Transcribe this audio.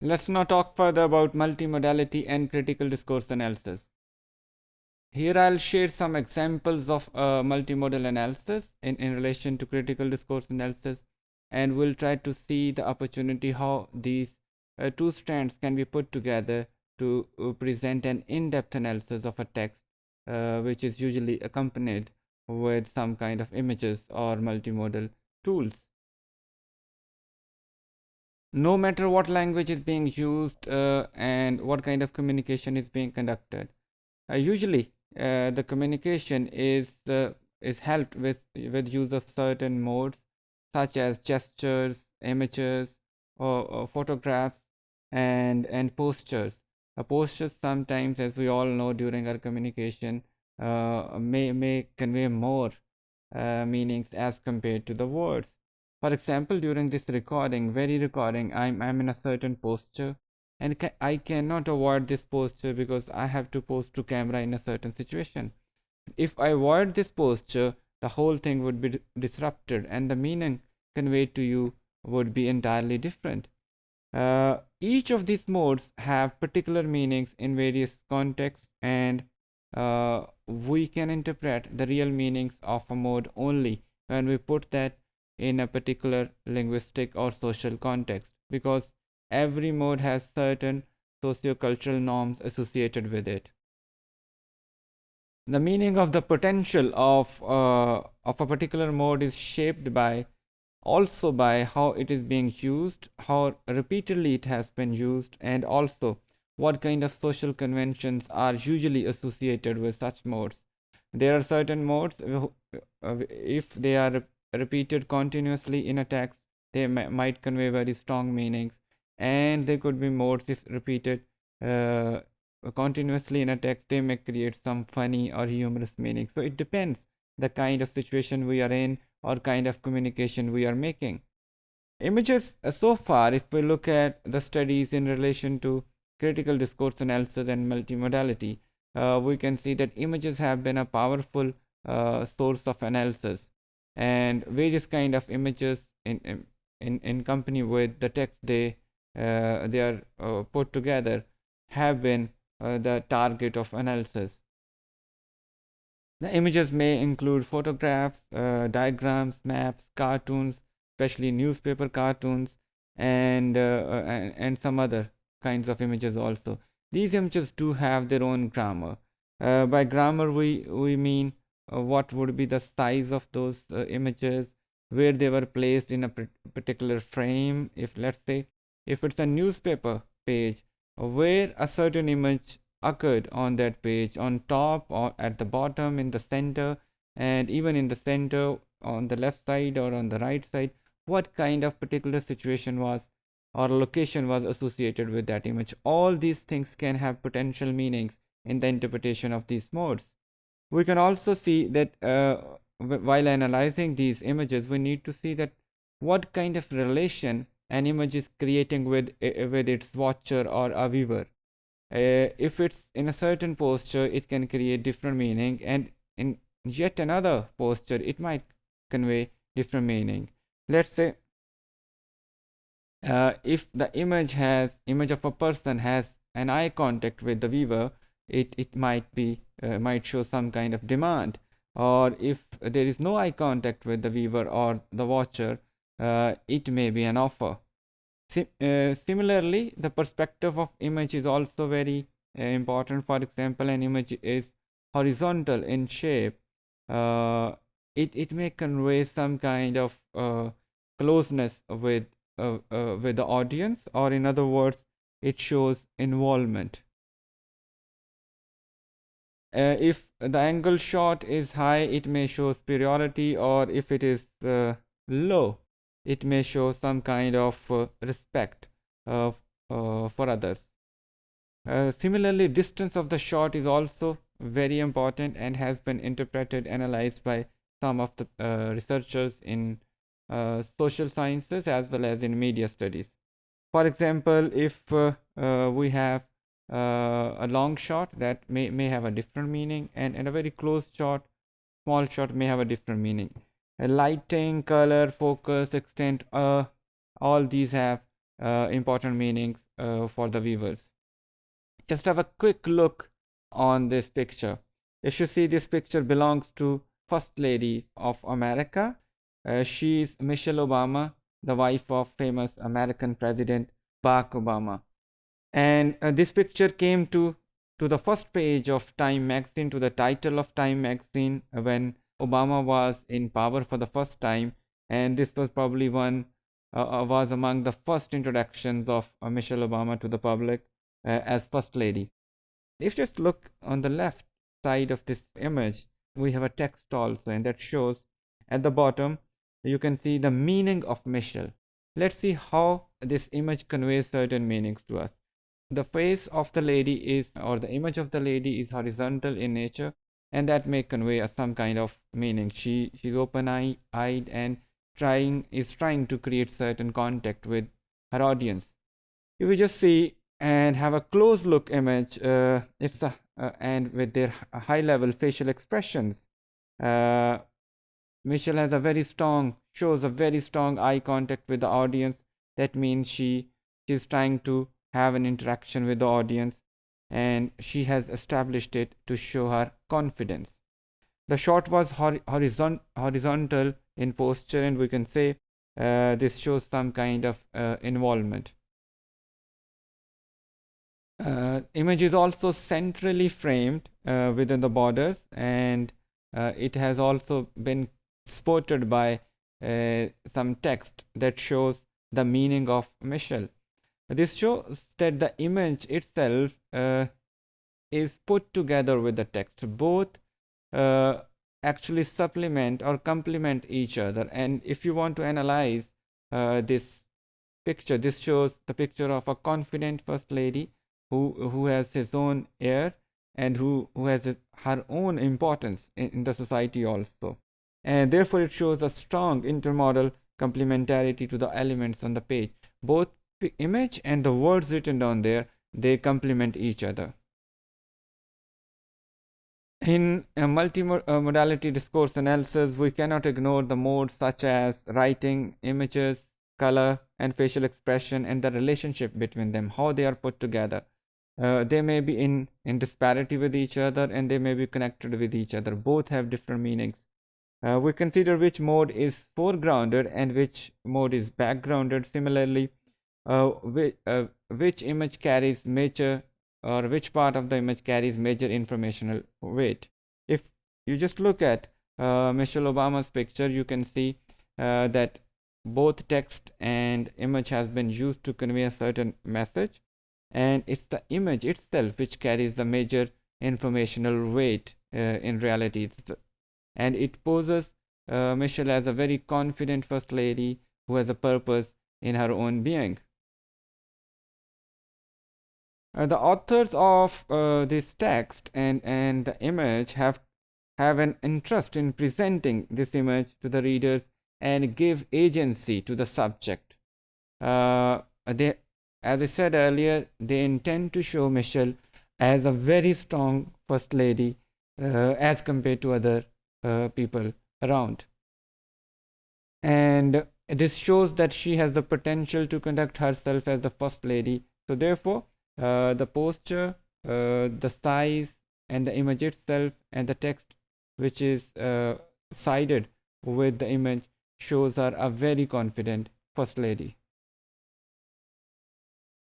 Let's now talk further about multimodality and critical discourse analysis. Here I'll share some examples of multimodal analysis in relation to critical discourse analysis, and we'll try to see the opportunity how these two strands can be put together to present an in-depth analysis of a text, which is usually accompanied with some kind of images or multimodal tools. No matter what language is being used and what kind of communication is being conducted, usually the communication is helped with use of certain modes such as gestures, images, or photographs, and postures. Postures sometimes, as we all know, during our communication may convey more meanings as compared to the words. For example, during this recording, very recording, I'm in a certain posture, and I cannot avoid this posture because I have to pose to camera in a certain situation. If I avoid this posture, the whole thing would be disrupted, and the meaning conveyed to you would be entirely different. Each of these modes have particular meanings in various contexts, and we can interpret the real meanings of a mode only when we put that in a particular linguistic or social context, because every mode has certain sociocultural norms associated with it. The meaning of the potential of a particular mode is shaped by also by how it is being used, how repeatedly it has been used, and also what kind of social conventions are usually associated with such modes. There are certain modes, if they are repeated continuously in a text, they might convey very strong meanings, and they could be modes if repeated continuously in a text, they may create some funny or humorous meaning. So it depends the kind of situation we are in or kind of communication we are making. Images, so far, if we look at the studies in relation to critical discourse analysis and multimodality, we can see that images have been a powerful source of analysis, and various kind of images in company with the text they are put together have been the target of analysis. The images may include photographs, diagrams, maps, cartoons, especially newspaper cartoons, and some other kinds of images also. These images do have their own grammar. By grammar, we mean what would be the size of those images, where they were placed in a particular frame. If, let's say, if it's a newspaper page, where a certain image occurred on that page, on top or at the bottom, in the center, and even in the center, on the left side or on the right side, what kind of particular situation was or location was associated with that image. All these things can have potential meanings in the interpretation of these modes. We can also see that while analyzing these images, we need to see that what kind of relation an image is creating with its watcher or a viewer. If it's in a certain posture, it can create different meaning, and in yet another posture, it might convey different meaning. Let's say if the image of a person has an eye contact with the viewer, it might show some kind of demand. Or if there is no eye contact with the viewer or the watcher, it may be an offer. Similarly, the perspective of image is also very important. For example, an image is horizontal in shape. It may convey some kind of closeness with the audience, or in other words, it shows involvement. If the angle shot is high, it may show superiority, or if it is low, it may show some kind of respect for others. Similarly, distance of the shot is also very important and has been interpreted, analyzed by some of the researchers in social sciences as well as in media studies. For example, if we have a long shot, that may have a different meaning, and a very close shot, small shot, may have a different meaning. Lighting, color, focus, extent, all these have important meanings for the viewers. Just have a quick look on this picture. If you see, this picture belongs to First Lady of America. She is Michelle Obama, the wife of famous American President Barack Obama. And this picture came to the first page of Time magazine, to the title of Time magazine, when Obama was in power for the first time. And this was probably was among the first introductions of Michelle Obama to the public as First Lady. If you just look on the left side of this image, we have a text also, and that shows at the bottom, you can see the meaning of Michelle. Let's see how this image conveys certain meanings to us. The face of the lady is, or the image of the lady is horizontal in nature, and that may convey some kind of meaning. She's open-eyed and is trying to create certain contact with her audience. If we just see and have a close look image, and with their high level facial expressions, Michelle shows a very strong eye contact with the audience. That means she's trying to have an interaction with the audience, and she has established it to show her confidence. The shot was horizontal in posture, and we can say this shows some kind of involvement. Image is also centrally framed within the borders, and it has also been supported by some text that shows the meaning of Michelle. This shows that the image itself is put together with the text. Both actually supplement or complement each other. And if you want to analyze this picture, this shows the picture of a confident First Lady who has his own air and who has her own importance in the society also. And therefore it shows a strong intermodal complementarity to the elements on the page. Both the image and the words written down there, they complement each other. In a multimodality discourse analysis, we cannot ignore the modes such as writing, images, color, and facial expression, and the relationship between them, how they are put together. They may be in disparity with each other, and they may be connected with each other. Both have different meanings. We consider which mode is foregrounded and which mode is backgrounded. Similarly, which image carries major, or which part of the image carries major informational weight. If you just look at Michelle Obama's picture, you can see that both text and image has been used to convey a certain message, and it's the image itself which carries the major informational weight in reality. And it poses Michelle as a very confident First Lady who has a purpose in her own being. The authors of this text and the image have an interest in presenting this image to the readers and give agency to the subject. As I said earlier, they intend to show Michelle as a very strong First Lady as compared to other people around. And this shows that she has the potential to conduct herself as the First Lady. So therefore, the posture, the size, and the image itself, and the text which is sided with the image shows her a very confident First Lady.